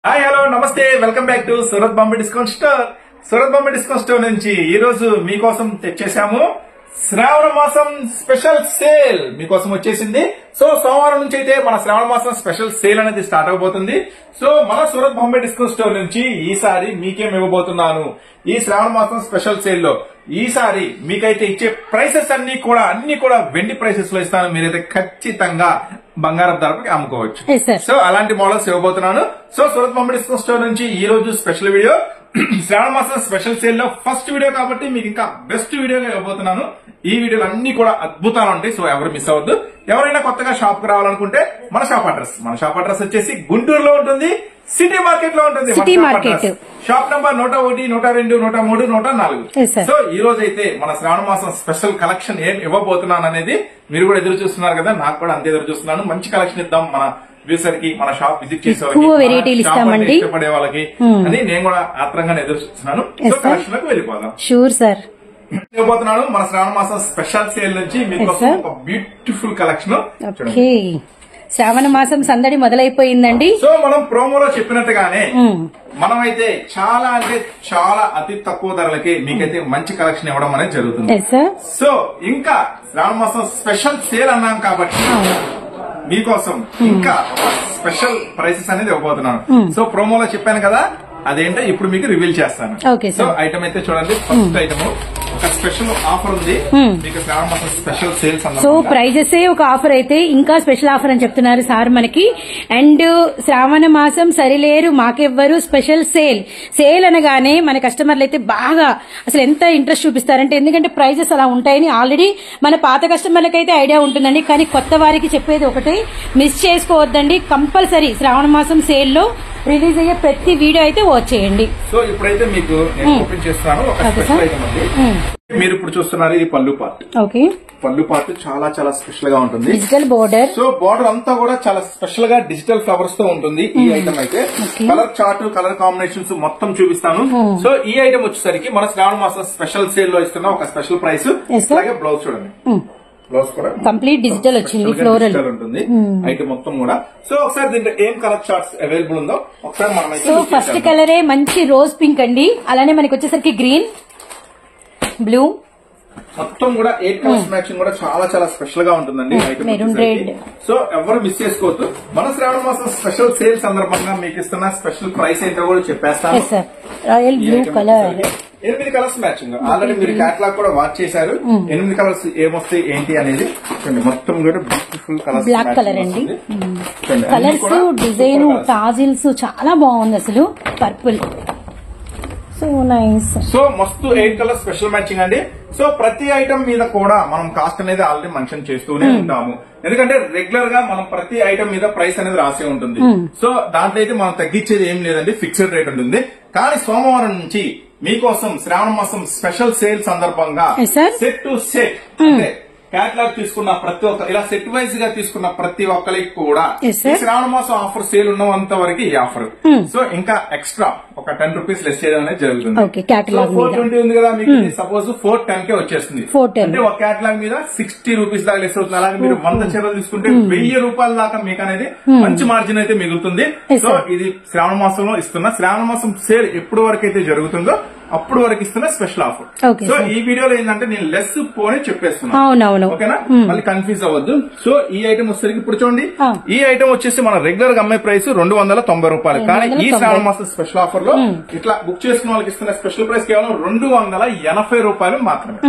Hi hello నమస్తే welcome back to Surat Bombay discount store. Surat Bombay discount store నుంచి ఈ రోజు మీకోసం తెచ్చేసాము శ్రావణ మాసం స్పెషల్ సేల్ మీకోసం వచ్చేసింది. సో సోమవారం నుంచి అయితే మన శ్రావణ మాసం స్పెషల్ సేల్ అనేది స్టార్ట్ అవబోతుంది. సో మన సూరత్ బాంబే డిస్కౌంట్ స్టోర్ నుంచి ఈసారి మీకేం ఇవ్వబోతున్నాను ఈ శ్రావణ మాసం స్పెషల్ సేల్ లో. ఈసారి మీకైతే ఇచ్చే ప్రైసెస్ అన్ని కూడా వెండి ప్రైసెస్ లో ఇస్తాను. మీరైతే ఖచ్చితంగా బంగారం ధరపకి అమ్ముకోవచ్చు. సో అలాంటి మోడల్స్ ఇవ్వబోతున్నాను. So Surat Bombay discount store నుంచి ఈ రోజు స్పెషల్ వీడియో శ్రావణ మాసం స్పెషల్ సేల్ లో ఫస్ట్ వీడియో కాబట్టి మీకు ఇంకా బెస్ట్ వీడియోగా ఇవ్వబోతున్నాను. ఈ వీడియోలు అన్ని కూడా అద్భుతాలు ఉంటాయి. సో ఎవరు మిస్ అవ్వద్దు. ఎవరైనా కొత్తగా షాప్ కు రావాలనుకుంటే మన షాప్ అడ్రస్ వచ్చేసి గుంటూరులో ఉంటుంది, సిటీ మార్కెట్ లో ఉంటుంది. Shop number 101, 102, 103, 104. సో ఈ రోజు అయితే మన శ్రావణ మాసం స్పెషల్ కలెక్షన్ ఏం ఇవ్వబోతున్నాను అనేది మీరు కూడా ఎదురు చూస్తున్నారు కదా, నాకు కూడా అంతే ఎదురు చూస్తున్నాను. మంచి కలెక్షన్ ఇద్దాం మన వ్యూసర్ కి, మన షాప్ విజిట్ చేసే వాళ్ళకి, ఇష్టపడే వాళ్ళకి అని నేను కూడా ఆత్రంగా ఎదురు చూస్తున్నాను. సో కలెక్షన్ లోకి వెళ్ళిపోదాం. Sure sir. ఇవ్వబోతున్నాను మన శ్రావణ మాసం స్పెషల్ సేల్ నుంచి మీకోసం ఒక బ్యూటిఫుల్ కలెక్షన్. శ్రావణ మాసం సందడి మొదలైపోయిందండి. సో మనం ప్రోమోలో చెప్పినట్టుగానే మనమైతే చాలా అంటే చాలా అతి తక్కువ ధరలకి మీకైతే మంచి కలెక్షన్ ఇవ్వడం అనేది జరుగుతుంది. సో ఇంకా శ్రావణ మాసం స్పెషల్ సేల్ అన్నాం కాబట్టి మీకోసం ఇంకా స్పెషల్ ప్రైసెస్ అనేది ఇవ్వబోతున్నాను. సో ప్రోమోలో చెప్పాను కదా, అదేంటో ఇప్పుడు మీకు రివీల్ చేస్తాను. సో ఐటమ్ అయితే చూడండి, ఫస్ట్ ఐటమ్ ఒక స్పెషల్ ఆఫర్ ఉంది మీకు శ్రావణ మాసం స్పెషల్ సేల్స్. సో ప్రైజెస్ ఒక ఆఫర్ అయితే ఇంకా స్పెషల్ ఆఫర్ అని చెప్తున్నారు సార్ మనకి. అండ్ శ్రావణ మాసం సరిలేరు మాకెవ్వరు స్పెషల్ సేల్ అనగానే మన కస్టమర్లు అయితే బాగా అసలు ఎంత ఇంట్రెస్ట్ చూపిస్తారంటే, ఎందుకంటే ప్రైజెస్ అలా ఉంటాయని ఆల్రెడీ మన పాత కస్టమర్లకి అయితే ఐడియా ఉంటుందండి. కానీ కొత్త వారికి చెప్పేది ఒకటే, మిస్ చేసుకోవద్దండి. కంపల్సరీ శ్రావణ మాసం సేల్ లో రిలీజ్ అయ్యే ప్రతి వీడియో అయితే వాచ్ చేయండి. సో ఇప్పుడైతే మీకు నేను ఓపెన్ చేస్తున్నాను. ఒక స్పెషల్ ఐటమ్ ఉంది. మీరు ఇప్పుడు చూస్తున్నారు, ఇది పళ్ళు పార్ట్. ఓకే, పళ్ళు పార్ట్ చాలా చాలా స్పెషల్ గా ఉంటుంది. Digital border. సో బోర్డర్ అంతా కూడా చాలా స్పెషల్ గా డిజిటల్ ఫ్లవర్స్ తో ఉంటుంది. ఈ ఐటమ్ అయితే కలర్ చార్ట్, కలర్ కాంబినేషన్స్ మొత్తం చూపిస్తాను. సో ఈ ఐటమ్ వచ్చేసరికి మన శ్రావణ మాసం స్పెషల్ సేల్ లో ఇస్తున్న ఒక స్పెషల్ ప్రైస్. అలాగే బ్లౌజ్ చూడండి, బ్లౌజ్ కూడా కంప్లీట్ డిజిటల్ వచ్చింది, ఫ్లోరల్ ఉంటుంది ఐటమ్ మొత్తం కూడా. సో ఒకసారి దీంట్లో ఏం కలర్ చార్ట్స్ అవైలబుల్ ఉందో ఒకసారి మనం. సో ఫస్ట్ కలరే మంచి రోజ్ పింక్ అండి. అలానే మనకి వచ్చేసరికి గ్రీన్, బ్లూ, మొత్తం కూడా 8 కలర్స్ మ్యాచింగ్ కూడా చాలా చాలా స్పెషల్ గా ఉంటుందండి ఐటమ్. సో ఎవరు మిస్ చేసుకోవద్దు. మన శ్రావణ మాసం స్పెషల్ సేల్ సందర్భంగా మీకు ఇస్తున్న స్పెషల్ ప్రైస్ ఏంటో కూడా చెప్పేస్తాను. Royal blue colour, 8 colours matching. Already మీరు క్యాటలాగ్ కూడా వాచ్ చేశారు. 8 కలర్స్ ఏమొస్తాయి ఏంటి అనేది మొత్తం కూడా బ్యూటిఫుల్ కలర్స్. బ్లాక్ కలర్ అండి. కలర్స్, డిజైన్, టాజిల్స్ చాలా బాగుంది అసలు. Purple, so nice. సో మస్తు 8 కలర్ స్పెషల్ మ్యాచింగ్ అండి. సో ప్రతి ఐటమ్ మీద కూడా మనం కాస్ట్ అనేది ఆల్రెడీ మెన్షన్ చేస్తూనే ఉంటాము. ఎందుకంటే రెగ్యులర్ గా మనం ప్రతి ఐటమ్ మీద ప్రైస్ అనేది రాసే ఉంటుంది. సో దాంట్లో అయితే మనం తగ్గించేది ఏం లేదండి, ఫిక్స్డ్ రేట్ ఉంటుంది. కానీ సోమవారం నుంచి మీకోసం శ్రావణ మాసం స్పెషల్ సేల్ సందర్భంగా సెట్ టు సెట్ అంటే క్యాటలాగ్ తీసుకున్న ప్రతి ఒక్క, ఇలా సెట్ వైజ్ గా తీసుకున్న ప్రతి ఒక్కరికి కూడా శ్రావణ మాసం ఆఫర్ సేల్ ఉన్నంత వరకు ఈ ఆఫర్. సో ఇంకా ఎక్స్ట్రా ఒక 10 రూపీస్ లెస్ చేయడం అనేది జరుగుతుంది. 420 ఉంది కదా మీకు, సపోజ్ 410 కే వచ్చేస్తుంది. అంటే ఒక క్యాటలాగ్ మీద 60 రూపీస్ దాకా లెస్ అవుతుంది. అలాగే మీరు 100 చీరలు తీసుకుంటే 1000 రూపాయల దాకా మీకు అనేది మంచి మార్జిన్ అయితే మిగులుతుంది. సో ఇది శ్రావణ మాసంలో ఇస్తున్న శ్రావణ మాసం సేల్ ఎప్పుడు వరకు అయితే జరుగుతుందో అప్పుడు వరకు ఇస్తున్న స్పెషల్ ఆఫర్. సో ఈ వీడియోలో ఏంటంటే నేను లెస్ పోనే చెప్పేస్తున్నాను, ఓకేనా, మళ్ళీ కన్ఫ్యూజ్ అవ్వద్దు. సో ఈ ఐటమ్ వచ్చేసరికి ఇప్పుడు చూడండి, ఈ ఐటమ్ వచ్చేసి మన రెగ్యులర్ గా అమ్మే ప్రైస్ 290 రూపాయలు. కానీ ఈ శ్రావణ మాసం స్పెషల్ ఆఫర్ లో ఇట్లా బుక్ చేసుకున్న వాళ్ళకి ఇస్తున్న స్పెషల్ ప్రైస్ కేవలం 280 రూపాయలు మాత్రమే.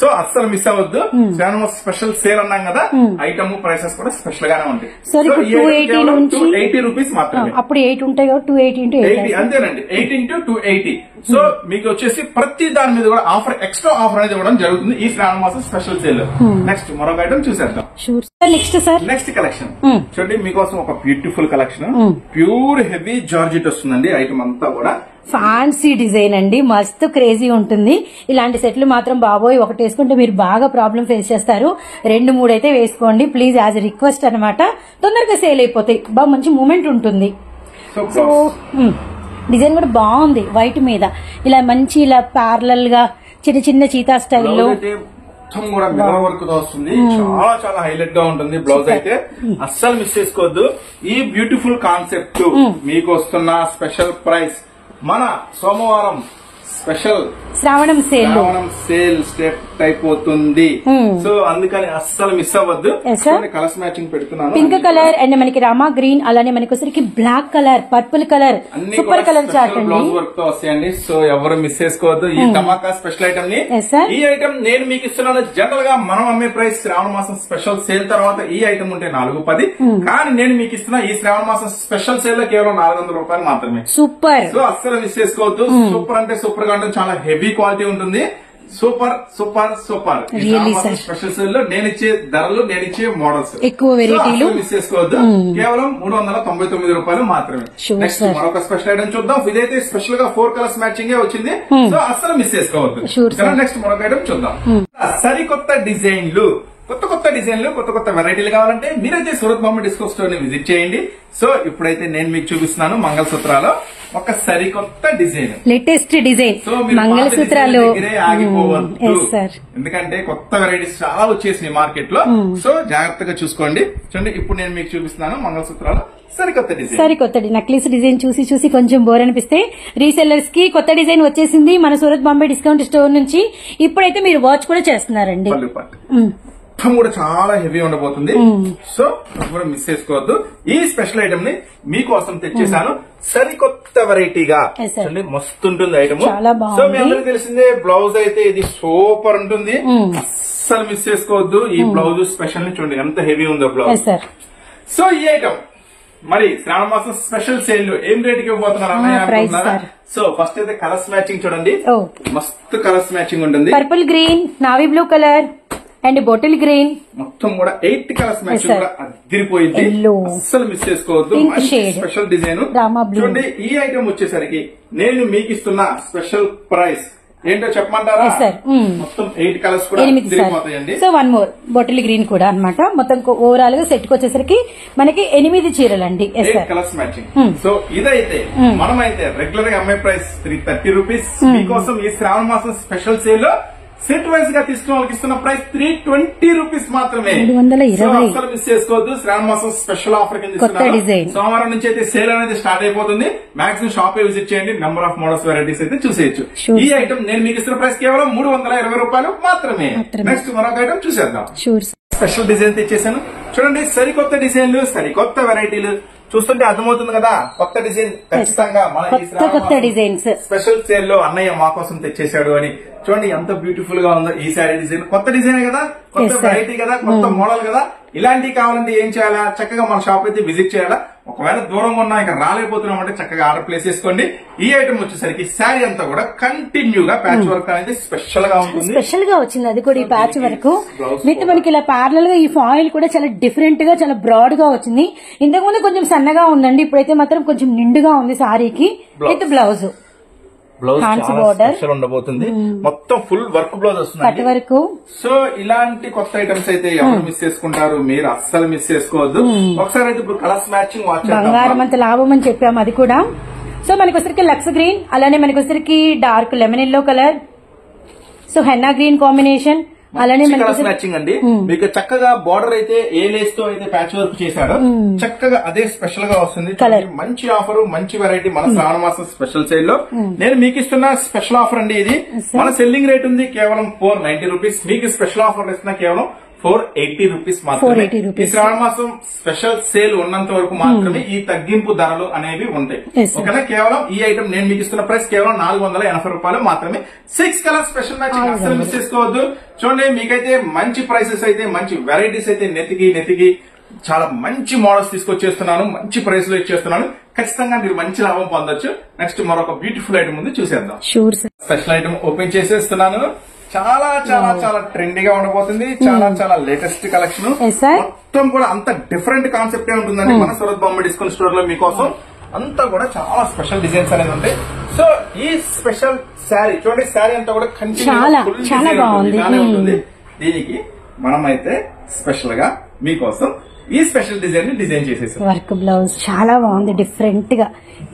సో అస్సలు మిస్ అవ్వద్దు. శ్రావణ మాసం స్పెషల్ సేల్ అన్నాం కదా, ఐటమ్ ప్రైసెస్ కూడా స్పెషల్ గానే ఉంటాయి. 280 రూపీస్ మాత్రమే. అప్పుడు 8 ఉంటాయి కాబట్టి 280 అంతేనండి, 8 into 280. సో మీకు వచ్చేసి ప్రతి దాని మీద కూడా ఆఫర్, ఎక్స్ట్రా ఆఫర్ అనేది ఇవ్వడం జరుగుతుంది ఈ శ్రావణ మాసం స్పెషల్ సేల్. నెక్స్ట్ మరొక ఐటమ్ చూసేద్దాం. నెక్స్ట్ కలెక్షన్ చూడండి, మీకోసం ఒక beautiful collection. Pure heavy georgette వస్తుందండి ఐటమ్ అంతా కూడా. ఫ్యాన్సీ డిజైన్ అండి, మస్తు క్రేజీ ఉంటుంది. ఇలాంటి సెట్లు మాత్రం బాబోయ్ ఒకటి వేసుకుంటే మీరు బాగా ప్రాబ్లం ఫేస్ చేస్తారు. 2-3 అయితే వేసుకోండి ప్లీజ్, యాజ్ రిక్వెస్ట్ అనమాట. తొందరగా సేల్ అయిపోతాయి, బాగా మంచి మూమెంట్ ఉంటుంది. సో డిజైన్ కూడా బాగుంది, వైట్ మీద ఇలా మంచి ఇలా ప్యారలల్ గా చిన్న చిన్న చీతా స్టైల్లో మొత్తం కూడా మిర్రర్ వర్క్ తో వస్తుంది. చాలా చాలా హైలైట్ గా ఉంటుంది. బ్లౌజ్ అయితే అస్సలు మిస్ చేసుకోవద్దు. ఈ బ్యూటిఫుల్ కాన్సెప్ట్ మీకు వస్తున్న స్పెషల్ ప్రైస్ మన సోమవారం స్పెషల్ శ్రావణం సేల్ స్టెప్ అయిపోతుంది. సో అందుకని అస్సలు మిస్ అవ్వద్దు. కలర్స్ మ్యాచింగ్ పెడుతున్నాను. పింక్ కలర్ అండ్ మనకి రామా గ్రీన్, అలానే మనకి వచ్చరికి black colour, purple colour, super colour chart అండి. బ్లౌజ్ వర్క్ తో వస్తాయండి. సో ఎవరు మిస్ చేసుకోవద్దు ఈ ధమాకా స్పెషల్ ఐటమ్ ని. ఈ ఐటమ్ నేను మీకు ఇస్తున్నాను. జనరల్ గా మనం అమ్మే ప్రైస్ శ్రావణ మాసం స్పెషల్ సేల్ తర్వాత ఈ ఐటమ్ ఉంటే 410, కానీ నేను మీకు ఇస్తున్న ఈ శ్రావణ మాసం స్పెషల్ సేల్ లో కేవలం 400 రూపాయలు మాత్రమే. సూపర్. సో అస్సలు మిస్ చేసుకోవద్దు. సూపర్ అంటే సూపర్ గా ఉంటుంది. చాలా హెవీ క్వాలిటీ ఉంటుంది. Super super super. Special sale లో నేను ఇచ్చే ధరలు, నేను ఇచ్చే మోడల్స్, ఎక్కువ వెరైటీలు మిస్ చేసుకోవద్దు. కేవలం 399 రూపాయలు మాత్రమే. నెక్స్ట్ మరొక స్పెషల్ ఐటమ్ చూద్దాం. ఇదైతే స్పెషల్ గా 4 కలర్స్ మ్యాచింగ్ వచ్చింది. సో అస్సలు మిస్ చేసుకోవద్దు. నెక్స్ట్ మరొక ఐటమ్ చూద్దాం. సరికొత్త డిజైన్లు, కొత్త కొత్త డిజైన్లు, కొత్త కొత్త వెరైటీలు కావాలంటే మీరైతే సూరత్ బాంబే డిస్కో స్టోర్ ని విజిట్ చేయండి. సో ఇప్పుడైతే నేను మీకు చూపిస్తున్నాను మంగళసూత్రాలు ఒక సరికొత్త డిజైన్, లేటెస్ట్ డిజైన్ సో మంగళసూత్రాలు ఆగిపోవద్దు. ఎందుకంటే కొత్త వెరైటీస్ చాలా వచ్చేసినాయి మార్కెట్ లో. సో జాగ్రత్తగా చూసుకోండి. చూడండి ఇప్పుడు నేను మీకు చూపిస్తున్నాను మంగళసూత్రాలు సరికొత్త నక్లీస్ డిజైన్ చూసి చూసి కొంచెం బోర్ అనిపిస్తే రీసెల్లర్స్ కి కొత్త డిజైన్ వచ్చేసింది మన సూరత్ బాంబే డిస్కౌంట్ స్టోర్ నుంచి. ఇప్పుడైతే మీరు వాచ్ కూడా చేస్తున్నారండి. మొత్తం కూడా చాలా హెవీ ఉండబోతుంది. సో కూడా మిస్ చేసుకోవద్దు. ఈ స్పెషల్ ఐటమ్ ని మీకోసం తెచ్చేసాను సరికొత్త వెరైటీగా. మస్తు ఉంటుంది ఐటమ్. సో మీ అందరికి తెలిసిందే బ్లౌజ్ అయితే ఇది సూపర్ ఉంటుంది. అస్సలు మిస్ చేసుకోవద్దు. ఈ బ్లౌజ్ స్పెషల్ ని చూడండి ఎంత హెవీ ఉందో బ్లౌజ్. సో ఈ ఐటమ్ మరి శ్రావణ మాసం స్పెషల్ సేల్ లో ఏం రేట్ కి ఇవ్వబోతున్నారు అన్నయ్య? సో ఫస్ట్ అయితే కలర్స్ మ్యాచింగ్ చూడండి. మస్తు కలర్స్ మ్యాచింగ్ ఉంటుంది. Purple green, navy blue colour and bottle green, మొత్తం కూడా 8 కలర్స్ మ్యాచింగ్ కూడా అదిరిపోయింది. అస్సలు మిస్ చేసుకోవద్దు. స్పెషల్ డిజైన్ చూడండి. ఈ ఐటమ్ వచ్చేసరికి నేను మీకు ఇస్తున్న స్పెషల్ ప్రైస్ ఏంటో చెప్పమంటారా? మొత్తం 8 కలర్స్ కూడా అదిరిపోతాయండి. సో 1 మోర్ బాటిల్ గ్రీన్ కూడా అన్నమాట. మొత్తం ఓవరాల్ గా సెట్ కి వచ్చేసరికి మనకి 8 చీరలండి. 8 కలర్స్ మ్యాచింగ్. సో ఇదైతే మనమైతే రెగ్యులర్ గా అమ్మే ప్రైస్ 330 రూపీస్. మీకోసం ఈ శ్రావణ మాసం స్పెషల్ సేల్ లో సెట్ వైజ్ గా తీసుకున్న వాళ్ళకి ఇస్తున్న ప్రైస్ 320 రూపీస్ మాత్రమే. అసలు మిస్ చేసుకోవద్దు. శ్రావణ మాసం స్పెషల్ ఆఫర్ కింద ఇస్తున్నారు. సోమవారం నుంచి అయితే సేల్ అనేది స్టార్ట్ అయిపోతుంది. మాక్సిమం షాప్ విజిట్ చేయండి. నెంబర్ ఆఫ్ మోడల్స్ వెరైటీస్ అయితే చూసేయచ్చు. ఈ ఐటమ్ నేను మీకు ఇస్తున్న ప్రైస్ కేవలం 320 రూపాయలు మాత్రమే. నెక్స్ట్ మరొక ఐటమ్ చూసేద్దాం. స్పెషల్ డిజైన్ తెచ్చేసాను చూడండి. సరికొత్త డిజైన్లు, సరికొత్త వెరైటీలు చూస్తుంటే అర్థమవుతుంది కదా. కొత్త డిజైన్ ఖచ్చితంగా మన స్పెషల్ సేల్ లో అన్నయ్య మా కోసం తెచ్చేశాడు అని. చూడండి ఎంత బ్యూటిఫుల్ గా ఉందో ఈ శారీ డిజైన్. కొత్త డిజైన్ కదా, కొత్త వెరైటీ కదా, కొత్త మోడల్ కదా. ఇలాంటివి కావాలంటే ఏం చేయాలా? చక్కగా మన షాప్ అయితే విజిట్ చేయాలా. ఒకవేళ దూరంగా ఉన్నా ఇంకా రాలేకపోతున్నామంటే చక్కగా ఆర్డర్ ప్లేస్ చేసుకోండి. ఈ ఐటమ్ వచ్చేసరికి శారీ అంతా కూడా కంటిన్యూగా ప్యాచ్ వర్క్ అనేది స్పెషల్ గా ఉంటుంది. స్పెషల్ గా వచ్చింది అది కూడా. ఈ ప్యాచ్ వర్క్ విత్ మనకి ఇలా ప్యారల్ గా ఈ ఫాయిల్ కూడా చాలా డిఫరెంట్ గా, చాలా బ్రాడ్ గా వచ్చింది. ఇంతకు ముందు కొంచెం సన్నగా ఉందండి, ఇప్పుడైతే మాత్రం కొంచెం నిండుగా ఉంది సారీకి. విత్ బ్లౌజ్ స్పెషల్ ఉండబోతుంది. మొత్తం ఫుల్ వర్క్ బ్లౌజ్ వస్తుంది. సో ఇలాంటి కొత్త ఐటమ్స్ అయితే ఎవరు మిస్ చేసుకుంటారు? మీరు అస్సలు మిస్ చేసుకోవద్దు. ఒకసారి అయితే ఇప్పుడు కలర్స్ మ్యాచింగ్ బంగారం అంత లాభం అని చెప్పాము అది కూడా. సో మనకి వచ్చరికి లక్స్ గ్రీన్, అలానే మనకి వచ్చరికి dark lemon yellow colour, so henna green combination, అలానే కలర్స్ మ్యాచింగ్ అండి. మీకు చక్కగా బార్డర్ అయితే ఏ లేస్ తో అయితే ప్యాచ్ వర్క్ చేశారో చక్కగా అదే స్పెషల్ గా వస్తుంది. మంచి ఆఫర్, మంచి వెరైటీ మన శ్రావణ మాసం స్పెషల్ సేల్ లో నేను మీకు ఇస్తున్న స్పెషల్ ఆఫర్ అండి. ఇది మన సెల్లింగ్ రేట్ ఉంది కేవలం 490 రూపీస్. మీకు స్పెషల్ ఆఫర్ ఇస్తున్నా కేవలం 480 రూపీస్ మాత్రమే. ఈ శ్రావణ మాసం స్పెషల్ సేల్ ఉన్నంత వరకు మాత్రమే ఈ తగ్గింపు ధరలు అనేవి ఉంటాయి. ఓకేనా? కేవలం ఈ ఐటమ్ నేను మీకు ఇస్తున్న ప్రైస్ కేవలం 480 రూపాయలు మాత్రమే. 6 కలర్ స్పెషల్ మ్యాచింగ్ అస్సలు మిస్ చేసుకోవద్దు. చూడండి మీకైతే మంచి ప్రైసెస్ అయితే, మంచి వెరైటీస్ అయితే నెతికి చాలా మంచి మోడల్స్ తీసుకొచ్చేస్తున్నాను. మంచి ప్రైస్ లో ఇచ్చేస్తున్నాను. ఖచ్చితంగా మీరు మంచి లాభం పొందొచ్చు. నెక్స్ట్ మరొక బ్యూటిఫుల్ ఐటమ్ ఉంది చూసేద్దాం. స్పెషల్ ఐటమ్ ఓపెన్ చేసేస్తున్నాను. చాలా చాలా చాలా ట్రెండీగా ఉండబోతుంది. చాలా చాలా లేటెస్ట్ కలెక్షన్. మొత్తం కూడా అంత డిఫరెంట్ కాన్సెప్ట్ ఉంటుందండి మన సూరత్ బాంబే డిస్కౌంట్ స్టోర్ లో. మీకోసం అంతా కూడా చాలా స్పెషల్ డిజైన్స్ అనేది ఉంటాయి. సో ఈ స్పెషల్ శారీ చూడండి. శారీ అంతా కూడా కంటిన్యూ ఉంటుంది. దీనికి మనమైతే స్పెషల్ గా మీకోసం ఈ స్పెషల్ డిజైన్ ని డిజైన్ చేసేసాం. వర్క్ బ్లౌజ్ చాలా బాగుంది, డిఫరెంట్ గా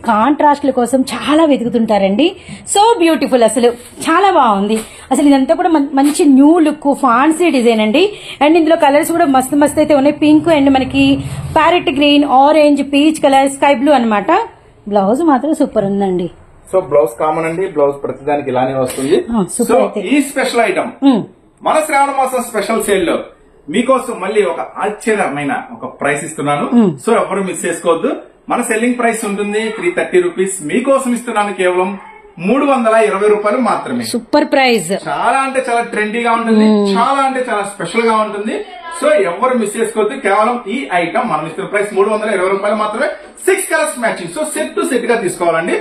కాంట్రాస్ట్ల కోసం చాలా వెతుకుతుంటారండి. సో బ్యూటిఫుల్, అసలు చాలా బాగుంది. అసలు ఇదంతా కూడా మంచి న్యూ లుక్ ఫ్యాన్సీ డిజైన్ అండి. అండ్ ఇందులో కలర్స్ కూడా మస్తు మస్తు అయితే ఉన్నాయి. పింక్ అండ్ మనకి parrot green, orange, peach colour, sky blue అన్నమాట. బ్లౌజ్ మాత్రం సూపర్ ఉందండి. సో బ్లౌజ్ కామన్ అండి, బ్లౌజ్ ప్రతిదానికి ఇలానే వస్తుంది. సో ఈ స్పెషల్ ఐటమ్ మన శ్రావణ మాసం స్పెషల్ సేల్ లో మీకోసం మళ్ళీ ఒక ఆశ్చర్యమైన ఒక ప్రైస్ ఇస్తున్నాను. సో ఎవరు మిస్ చేసుకోవద్దు. మన సెల్లింగ్ ప్రైస్ ఉంటుంది 330 రూపీస్. మీకోసం ఇస్తున్నాను కేవలం 320 రూపాయలు మాత్రమే. Super price. చాలా అంటే చాలా ట్రెండీగా ఉంటుంది, చాలా అంటే చాలా స్పెషల్ గా ఉంటుంది. సో ఎవరు మిస్ చేసుకోవద్దు. కేవలం ఈ ఐటమ్ మనం ఇస్తున్న ప్రైస్ 320 రూపాయలు మాత్రమే. 6 colours matching. So set to set గా తీసుకోవాలండి.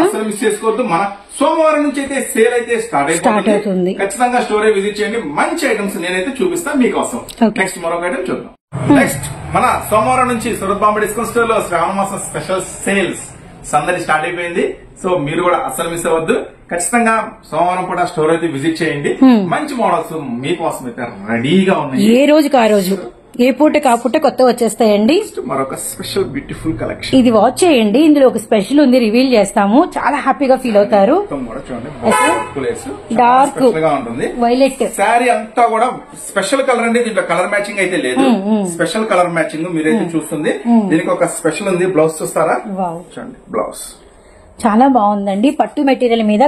అసలు మిస్ చేసుకోవద్దు. మన సోమవారం నుంచి అయితే సేల్ అయితే స్టార్ట్ అవుతుంది. ఖచ్చితంగా స్టోర్ విజిట్ చేయండి. మంచి ఐటమ్స్ నేనైతే చూపిస్తాను మీకోసం. నెక్స్ట్ మరొక ఐటమ్ చూద్దాం. నెక్స్ట్ మన సోమవారం నుంచి సూరత్ బాంబే డిస్కౌంట్ స్టోర్ లో శ్రావణ మాసం స్పెషల్ సేల్స్ సందడి స్టార్ట్ అయిపోయింది. సో మీరు కూడా అస్సలు మిస్ అవ్వద్దు. ఖచ్చితంగా సోమవారం కూడా స్టోర్ అయితే విజిట్ చేయండి. మంచి మోడల్స్ మీకోసం అయితే రెడీగా ఉన్నాయి. ఏ రోజుకి ఆ రోజు, ఏ పూట కాపుట కొత్త వచ్చేస్తాయండి. మరొక స్పెషల్ బ్యూటిఫుల్ కలెక్షన్ ఇది వాచ్ చేయండి. ఇందులో ఒక స్పెషల్ ఉంది, రివీల్ చేస్తాము. చాలా హ్యాపీగా ఫీల్ అవుతారు. డార్క్ గా ఉంటుంది వైలెట్ శారీ అంతా కూడా స్పెషల్ కలర్ అండి. దీంట్లో కలర్ మ్యాచింగ్ అయితే లేదు. స్పెషల్ కలర్ మ్యాచింగ్ మీరైతే చూస్తుంది. దీనికి ఒక స్పెషల్ ఉంది. బ్లౌజ్ చూస్తారా? చూడండి బ్లౌజ్ చాలా బాగుందండి. పట్టు మెటీరియల్ మీద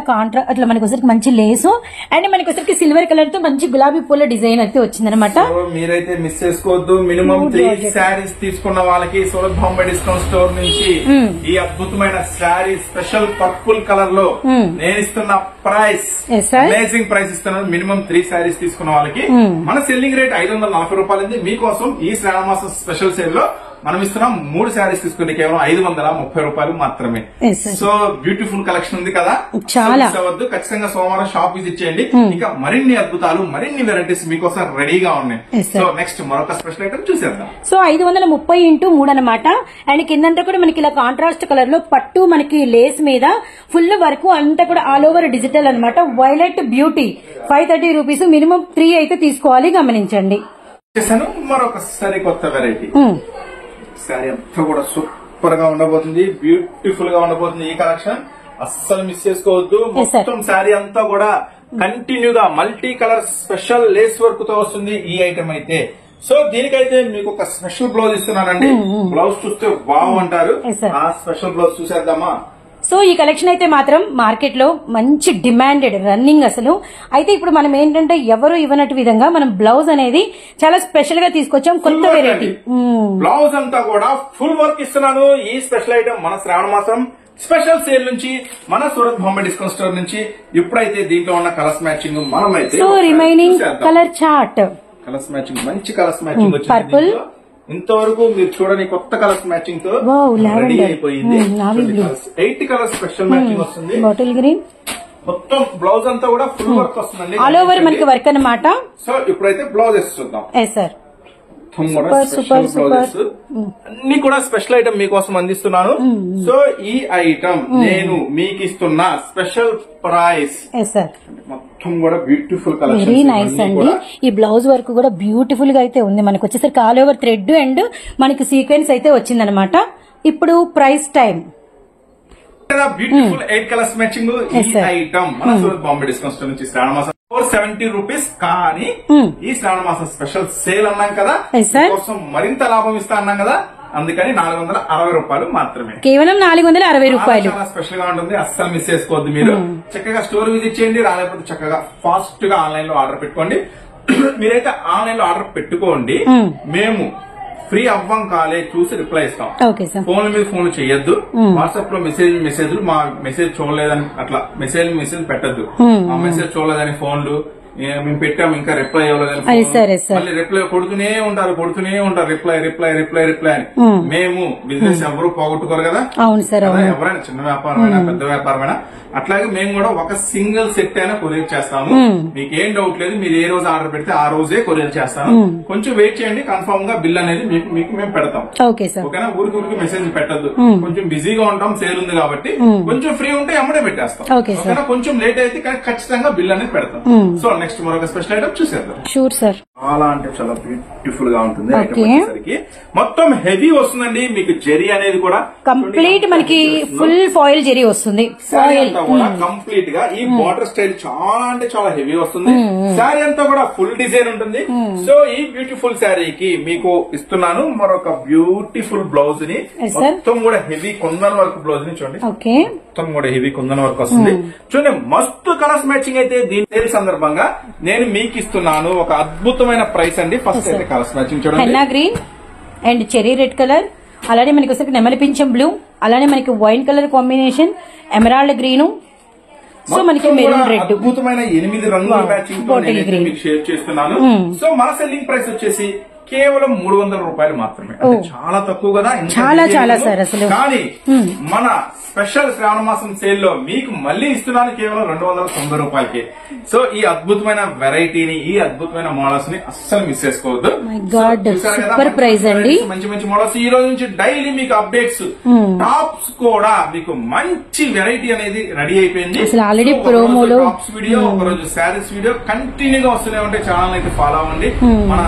అట్లా మనకి వచ్చరికి మంచి లేసు అండ్ మనకి వచ్చరికి సిల్వర్ కలర్ తో మంచి గులాబీ పూల డిజైన్ అయితే వచ్చిందనమాట. మీరైతే మిస్ చేసుకోవద్దు. మినిమం 3 శారీస్ తీసుకున్న వాళ్ళకి సూరత్ బాంబే డిస్కౌంట్ స్టోర్ నుంచి ఈ అద్భుతమైన శారీ స్పెషల్ పర్పుల్ కలర్ లో నేను ఇస్తున్న ప్రైస్ అమేజింగ్ ప్రైస్ ఇస్తున్నాను. మినిమం 3 శారీస్ తీసుకున్న వాళ్ళకి మన సెల్లింగ్ రేట్ 540 రూపాయలు. మీకోసం ఈ శ్రావణ మాసం స్పెషల్ సేల్ లో మనం ఇస్తున్నాం 3 శారీస్ తీసుకుంటే కేవలం 530 రూపాయలు మాత్రమే. సో బ్యూటిఫుల్ కలెక్షన్ ఉంది కదా, చాలా అవద్దు. ఖచ్చితంగా సోమవారం షాప్ విజిట్ చేయండి. ఇంకా మరిన్ని అద్భుతాలు, మరిన్ని వెరైటీస్ మీకోసం రెడీగా ఉన్నాయి. సో నెక్స్ట్ మరొక స్పెషల్ ఐటమ్ చూసేద్దాం. సో 530x3 అనమాట. అండ్ కిందంతా కూడా మనకి ఇలా కాంట్రాస్ట్ కలర్ లో పట్టు మనకి లేస్ మీద ఫుల్ వర్క్ అంతా కూడా ఆల్ ఓవర్ డిజిటల్ అనమాట. Violet beauty 530 rupees. మినిమం 3 అయితే తీసుకోవాలి, గమనించండి. మరొకసారి కొత్త వెరైటీ శారీ అంతా కూడా సూపర్ గా ఉండబోతుంది, బ్యూటిఫుల్ గా ఉండబోతుంది. ఈ కలెక్షన్ అస్సలు మిస్ చేసుకోవద్దు. మొత్తం శారీ అంతా కూడా కంటిన్యూగా multi colour special lace work తో వస్తుంది ఈ ఐటమ్ అయితే. సో దీనికైతే మీకు ఒక స్పెషల్ బ్లౌజ్ ఇస్తున్నానండి. బ్లౌజ్ చూస్తే బాగుంటారు. ఆ స్పెషల్ బ్లౌజ్ చూసేద్దామా? సో ఈ కలెక్షన్ అయితే మాత్రం మార్కెట్ లో మంచి డిమాండెడ్ రన్నింగ్ అసలు. అయితే ఇప్పుడు మనం ఏంటంటే ఎవరు ఇవ్వనట్టు విధంగా మనం బ్లౌజ్ అనేది చాలా స్పెషల్ గా తీసుకొచ్చాం, కొత్త వెరైటీ. బ్లౌజ్ అంతా కూడా ఫుల్ వర్క్ ఇస్తున్నాను. ఈ స్పెషల్ ఐటమ్ మన శ్రావణ మాసం స్పెషల్ సేల్ నుంచి మన సూరత్ బాంబే డిస్కౌంట్ స్టోర్ నుంచి. ఇప్పుడైతే దీంట్లో ఉన్న కలర్స్ మ్యాచింగ్ మనం అయితే so remaining colour chart, colours matching మంచి కలర్స్ మ్యాచింగ్ వచ్చింది. పర్పుల్ ఇంతవరకు మీరు చూడని కొత్త కలర్స్ మ్యాచింగ్ తో రెడీ అయిపోయింది. 8 కలర్స్ స్పెషల్ మ్యాచింగ్ వస్తుంది. బాటిల్ గ్రీన్ మొత్తం బ్లౌజ్ అంతా కూడా ఫుల్ వర్క్ వస్తుందండి. ఆల్ ఓవర్ మనకి వర్క్ అన్నమాట. సో ఇప్పుడైతే బ్లౌజెస్ చూద్దాం. సార్ అన్ని కూడా స్పెషల్ ఐటమ్ మీకోసం అందిస్తున్నాను. సో ఈ ఐటమ్ నేను మీకు ఇస్తున్న స్పెషల్ ప్రైస్ మొత్తం కూడా బ్యూటిఫుల్ కలెక్షన్. వెరీ నైస్ అండి. ఈ బ్లౌజ్ వర్క్ కూడా బ్యూటిఫుల్ గా అయితే ఉంది. మనకి వచ్చేసరికి ఆల్ ఓవర్ థ్రెడ్ అండ్ మనకి సీక్వెన్స్ అయితే వచ్చిందనమాట. ఇప్పుడు price time beautiful 8 colours matching. ఈ ఐటమ్ మన సూరత్ బాంబే డిస్కౌంట్ స్టోర్ నుంచి శ్రావణ మాసం 470 రూపీస్. కానీ ఈ శ్రావణ మాసం స్పెషల్ సేల్ అన్నాం కదా, కోసం మరింత లాభం ఇస్తా అన్నాం కదా, అందుకని 460 రూపాయలు మాత్రమే. కేవలం 460 రూపాయలు. చాలా స్పెషల్ గా ఉంటుంది. అస్సలు మిస్ చేసుకోవద్దు. మీరు చక్కగా స్టోర్ విజిట్ చేయండి. రాలేకపోతే చక్కగా ఫాస్ట్ గా ఆన్లైన్ లో ఆర్డర్ పెట్టుకోండి. మీరైతే ఆన్లైన్ లో ఆర్డర్ పెట్టుకోండి. మేము ఫ్రీ అవ్వం కాలే చూసి రిప్లై ఇస్తాం. ఫోన్ల మీద ఫోన్లు చేయొద్దు. వాట్సాప్ లో మెసేజ్లు మా మెసేజ్ చూడలేదని అట్లా మెసేజ్ పెట్టద్దు. మా మెసేజ్ చూడలేదని ఫోన్లు మేము పెట్టాము ఇంకా రిప్లై ఇవ్వలేదని మళ్ళీ రిప్లై కొడుతూనే ఉంటారు రిప్లై అని. మేము బిజినెస్ ఎవరు పోగొట్టుకోరు కదా, ఎవరైనా చిన్న వ్యాపారమైనా పెద్ద వ్యాపారమైనా. అట్లాగే మేము కూడా ఒక సింగిల్ సెట్ అయినా కొరియర్ చేస్తాము. మీకు ఏం డౌట్ లేదు. మీరు ఏ రోజు ఆర్డర్ పెడితే ఆ రోజే కొరియర్ చేస్తాను. కొంచెం వెయిట్ చేయండి. కన్ఫర్మ్ గా బిల్ అనేది మీకు మేము పెడతాం. ఓకేనా? ఊరికి మెసేజ్ పెట్టద్దు. కొంచెం బిజీగా ఉంటాం, సేల్ ఉంది కాబట్టి. కొంచెం ఫ్రీ ఉంటే ఎమ్మడే పెట్టేస్తాం. ఓకేనా? కొంచెం లేట్ అయితే ఖచ్చితంగా బిల్ అనేది పెడతాం. సో నెక్స్ట్ మరొక స్పెషల్ ఐటమ్ చూసేద్దాం. Sure sir. చాలా అంటే చాలా బ్యూటిఫుల్ గా ఉంటుంది ఐటమ్ వచ్చేసరికి. మొత్తం హెవీ వస్తుందండి, మీకు జెరీ అనేది కూడా కంప్లీట్ మనకి ఫుల్ ఫాయిల్ జెరీ వస్తుంది. శారీ అంతా కూడా కంప్లీట్ గా ఈ బార్డర్ స్టైల్ చాలా అంటే చాలా హెవీ వస్తుంది. శారీ అంతా కూడా ఫుల్ డిజైన్ ఉంటుంది. సో ఈ బ్యూటిఫుల్ శారీకి మీకు ఇస్తున్నాను మరొక బ్యూటిఫుల్ బ్లౌజ్ ని, మొత్తం కూడా హెవీ కుందన్ వర్క్ బ్లౌజ్ ని చూడండి. మొత్తం కూడా హెవీ కుందన్ వర్క్ వస్తుంది. చూడండి మస్తు కలర్స్ మ్యాచింగ్ అయితే దీని సేల్ సందర్భంగా నేను మీకు ఇస్తున్నాను ఒక అద్భుతమైన ప్రైస్ అండి. ఫస్ట్ అయితే కలర్స్ మ్యాచింగ్ చూడండి, henna green and cherry red colour, అలానే మనకి వచ్చేసరికి నెమలి పింఛం బ్లూ, అలానే మనకి wine colour combination, emerald green, so మనకి మెరూన్ రెడ్, అద్భుతమైన 8 రంగుల మ్యాచింగ్ తో నేను మీకు షేర్ చేస్తున్నాను. సో మన సెల్లింగ్ ప్రైస్ వచ్చేసి కేవలం 300 రూపాయలు మాత్రమే. చాలా తక్కువ కదా, చాలా సార్ అసలు. కానీ మన స్పెషల్ శ్రావణ మాసం సేల్ లో మీకు మళ్ళీ ఇస్తున్నాను కేవలం 290 రూపాయలకి. సో ఈ అద్భుతమైన వెరైటీని, ఈ అద్భుతమైన మోడల్స్ ని అస్సలు మిస్ చేసుకోవద్దు. సూపర్ ప్రైస్ అండి, మంచి మంచి మోడల్స్. ఈ రోజు నుంచి డైలీ మీకు అప్డేట్స్, టాప్స్ కూడా మీకు మంచి వెరైటీ అనేది రెడీ అయిపోయింది. ఆల్రెడీ ప్రోమోలో టాప్స్ వీడియో, ఒక రోజు శారీస్ వీడియో కంటిన్యూగా వస్తూనే ఉంటాయి. ఛానల్ అయితే ఫాలో అవ్వండి. మన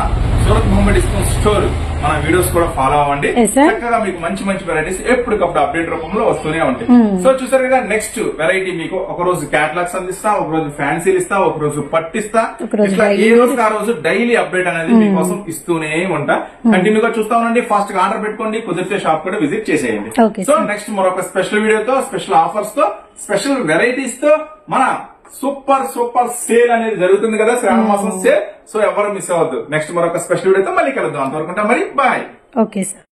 సూరత్ మొహమ్మద్ డిస్కౌంట్ స్టోర్ మన వీడియోస్ కూడా ఫాలో అవ్వండి. చక్కగా మీకు మంచి మంచి వెరైటీస్ ఎప్పటికప్పుడు అప్డేట్ రూపంలో వస్తూనే ఉంటాయి. సో చూసారు కదా, నెక్స్ట్ వెరైటీ మీకు ఒక రోజు క్యాటలాగ్స్ అందిస్తా, ఒక రోజు ఫ్యాన్సీలు ఇస్తా, ఒక రోజు పట్టిస్తా. ఇట్లా ఏ రోజు ఆ రోజు డైలీ అప్డేట్ అనేది మీకోసం ఇస్తూనే ఉంటా. కంటిన్యూగా చూస్తా ఉండండి. ఫాస్ట్ గా ఆర్డర్ పెట్టుకోండి, కుదిరితే షాప్ కూడా విజిట్ చేసేయండి. సో నెక్స్ట్ మరొక స్పెషల్ వీడియోతో, స్పెషల్ ఆఫర్స్ తో, స్పెషల్ వెరైటీస్ తో మన సూపర్ సేల్ అనేది జరుగుతుంది కదా, శ్రావణ మాసం సేల్. సో ఎవరు మిస్ అవ్వద్దు. నెక్స్ట్ మరొక స్పెషల్ వీడియోతో మళ్ళీ కలుద్దాం. అంతవరకు మరి బాయ్. Okay sir.